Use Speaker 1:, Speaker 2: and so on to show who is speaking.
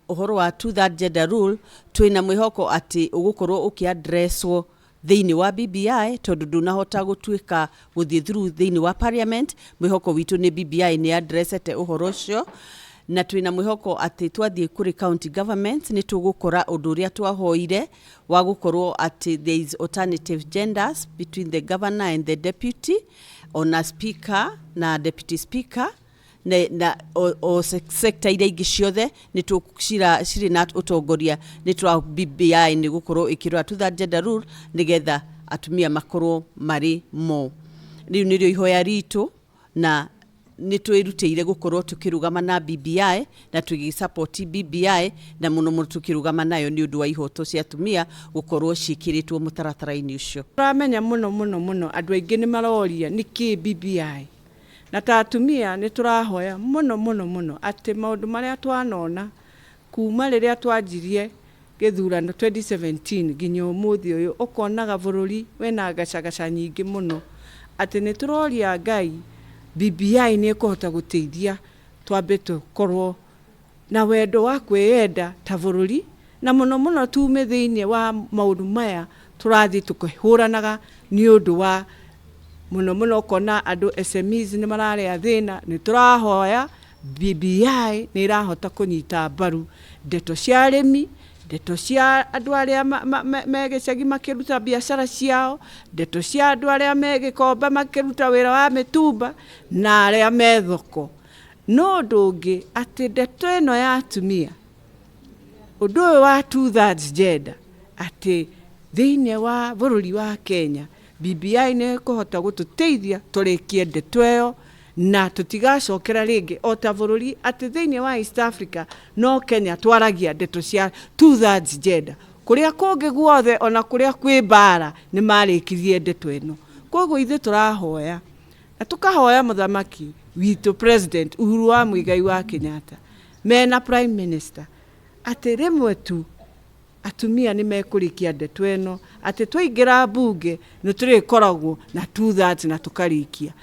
Speaker 1: uhoro wa two-third gender rule twina mwihoko ati ugukorwo ukiaddresswo thiini wa BBI tondu ndunahota gutuika guthie through thiini wa parliament. Mwihoko witu ni BBI ni addressete uhoro ucio, na twina mwihoko ati twathie kuri county governments ni tugukora undu uria twahoire wa gukorwo ati there is alternative genders between the governor and the deputy, ona speaker na deputy speaker na o sector iria ingi ciothe ni tucira ciri na utongoria ni twa BBI ni gukorwo ikirwa two-third gender rule nigetha atumia makorwo mari mo. Riu nirio ihoya ritu na ni twirutire gukorwo tukirugama na BBI na tugisupport BBI na muno tukirugama nayo ni undu wa ihoto cia atumia gukorwo cikiritwo mutaratara-ini ucio.
Speaker 2: Turamenya muno andu aingi ni maroria niki BBI na ta atumia ni turahoya muno ati maundu maria twanona kuma riria twanjirie githurano 2017 nginya umuthi uyu ukonaga bururi wena gacagaca nyingi muno ati ni turoria Ngai BBI ni ikuhota guteithia twambe tukorwo na wendo wa kwiyenda ta bururi na muno tume thiini wa maundu maya turathi tukihuranaga ni undu wa muno kona andu SMEs ni marare thina. Ni turahoya BBI ni irahota kunyita mbaru ndeto cia arimi, ndeto cia andu aria megicagi makiruta biashara ciao, ndeto cia andu aria megikomba makiruta wira wa mitumba na aria me thoko. No ndungi ati ndeto ino ya atumia undu wa two-thirds gender ati thiini wa bururi wa Kenya BBI ni kuhota gututeithia turikie ndeto iyo na tutigacokera ringi o ta bururi ati thiini wa East Africa no Kenya twaragia ndeto cia two-thirds gender kuria kungi guothe ona kuria kwi bara ni marikirie ndeto ino. Koguo ithe turahoya na tukahoya muthamaki witu President Uhuru wa Muigai wa Kenyatta mena Prime Minister ati rimwe tu atumia ni mekurikia ndeto ino ati twaingira bunge ni turikoragwo na two-thirds na tukarikia.